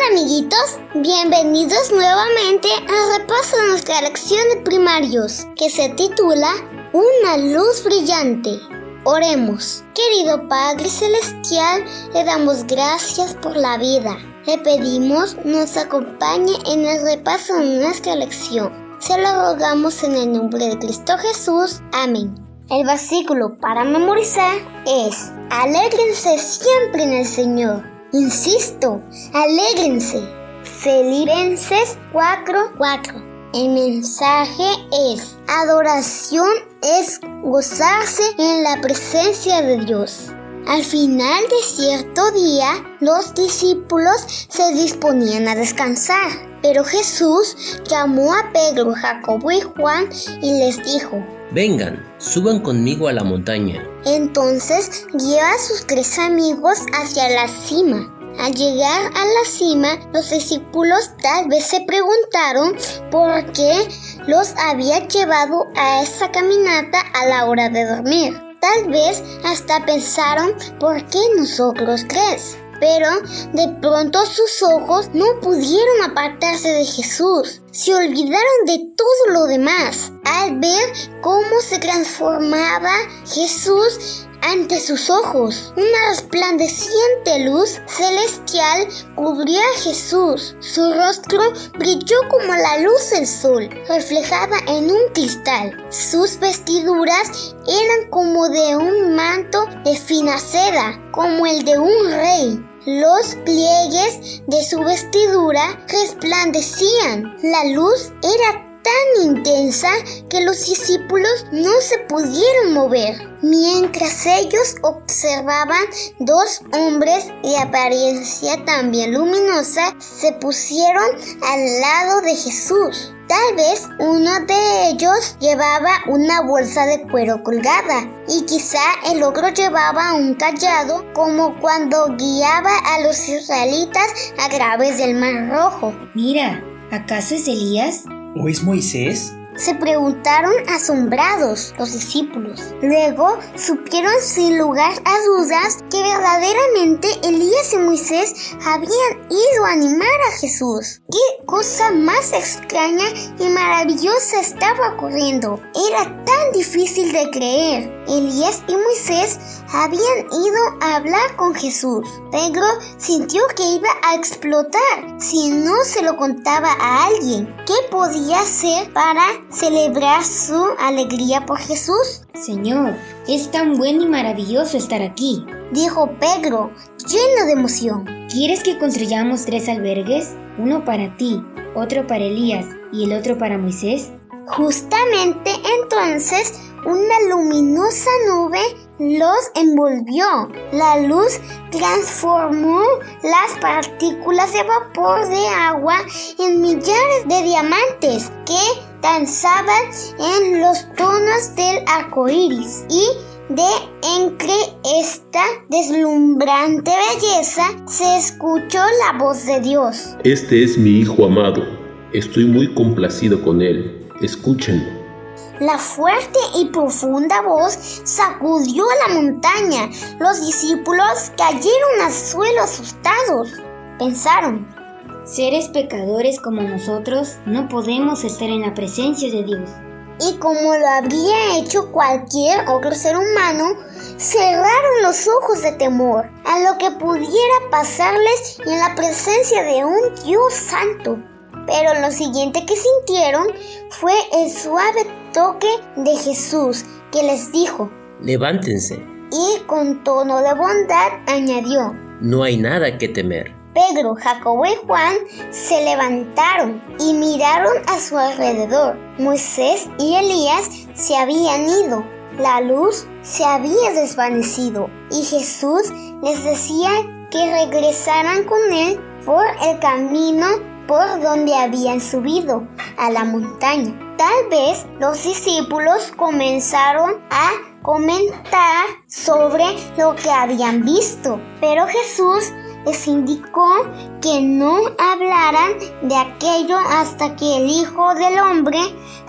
amiguitos, bienvenidos nuevamente al repaso de nuestra lección de primarios, que se titula Una luz brillante. Oremos. Querido Padre Celestial, le damos gracias por la vida. Le pedimos nos acompañe en el repaso de nuestra lección. Se lo rogamos en el nombre de Cristo Jesús. Amén. El versículo para memorizar es: alégrense siempre en el Señor. Insisto, alégrense. Filipenses 4:4. El mensaje es: adoración es gozarse en la presencia de Dios. Al final de cierto día, los discípulos se disponían a descansar, pero Jesús llamó a Pedro, Jacobo y Juan y les dijo: vengan, suban conmigo a la montaña. Entonces guió a sus 3 amigos hacia la cima. Al llegar a la cima, los discípulos tal vez se preguntaron por qué los había llevado a esa caminata a la hora de dormir. Tal vez hasta pensaron: ¿por qué nosotros 3? Pero de pronto sus ojos no pudieron apartarse de Jesús. Se olvidaron de todo lo demás al ver cómo se transformaba Jesús ante sus ojos. Una resplandeciente luz celestial cubrió a Jesús. Su rostro brilló como la luz del sol, reflejada en un cristal. Sus vestiduras eran como de un manto de fina seda, como el de un rey. Los pliegues de su vestidura resplandecían. La luz era tan intensa que los discípulos no se pudieron mover. Mientras ellos observaban, 2 hombres de apariencia también luminosa se pusieron al lado de Jesús. Tal vez uno de ellos llevaba una bolsa de cuero colgada y quizá el otro llevaba un cayado, como cuando guiaba a los israelitas a través del Mar Rojo. Mira, ¿acaso es Elías? ¿O es Moisés? Se preguntaron asombrados los discípulos. Luego supieron sin lugar a dudas que verdaderamente Elías y Moisés habían ido a animar a Jesús. ¡Qué cosa más extraña y maravillosa estaba ocurriendo! Era tan difícil de creer. Elías y Moisés habían ido a hablar con Jesús. Pedro sintió que iba a explotar si no se lo contaba a alguien. ¿Qué podía hacer para celebrar su alegría por Jesús? Señor, es tan bueno y maravilloso estar aquí, dijo Pedro, lleno de emoción. ¿Quieres que construyamos 3 albergues? Uno para ti, otro para Elías y el otro para Moisés. Justamente entonces una luminosa nube los envolvió. La luz transformó las partículas de vapor de agua en millares de diamantes que danzaban en los tonos del arco iris, y de entre esta deslumbrante belleza se escuchó la voz de Dios: este es mi Hijo amado, estoy muy complacido con él, escúchenlo. La fuerte y profunda voz sacudió la montaña. Los discípulos cayeron al suelo asustados. Pensaron: seres pecadores como nosotros no podemos estar en la presencia de Dios. Y como lo habría hecho cualquier otro ser humano, cerraron los ojos de temor a lo que pudiera pasarles en la presencia de un Dios santo. Pero lo siguiente que sintieron fue el suave toque de Jesús, que les dijo: levántense. Y con tono de bondad añadió: no hay nada que temer. Pedro, Jacobo y Juan se levantaron y miraron a su alrededor. Moisés y Elías se habían ido. La luz se había desvanecido y Jesús les decía que regresaran con él por el camino por donde habían subido a la montaña. Tal vez los discípulos comenzaron a comentar sobre lo que habían visto, pero Jesús les indicó que no hablaran de aquello hasta que el Hijo del Hombre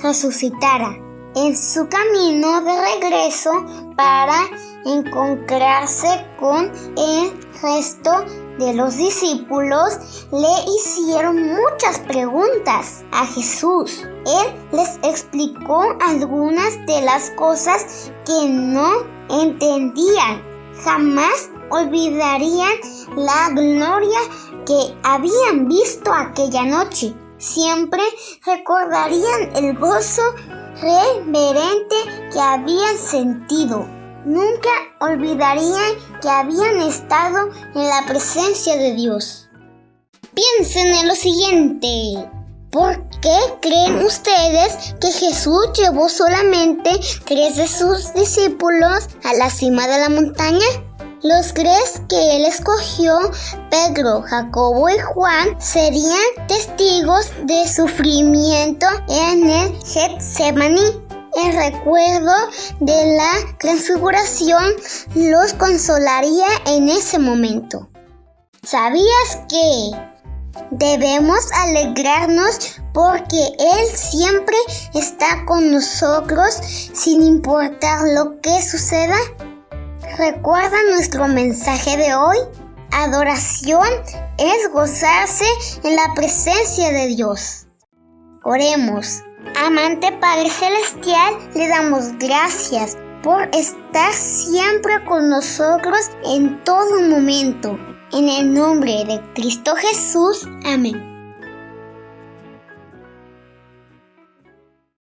resucitara. En su camino de regreso para encontrarse con el resto de los discípulos le hicieron muchas preguntas a Jesús. Él les explicó algunas de las cosas que no entendían. Jamás olvidarían la gloria que habían visto aquella noche. Siempre recordarían el gozo reverente que habían sentido. Nunca olvidarían que habían estado en la presencia de Dios. Piensen en lo siguiente. ¿Por qué creen ustedes que Jesús llevó solamente 3 de sus discípulos a la cima de la montaña? Los 3 que él escogió, Pedro, Jacobo y Juan, serían testigos de sufrimiento en el Getsemaní. El recuerdo de la transfiguración los consolaría en ese momento. ¿Sabías que debemos alegrarnos porque Él siempre está con nosotros sin importar lo que suceda? ¿Recuerda nuestro mensaje de hoy? Adoración es gozarse en la presencia de Dios. Oremos. Amante Padre Celestial, le damos gracias por estar siempre con nosotros en todo momento. En el nombre de Cristo Jesús. Amén.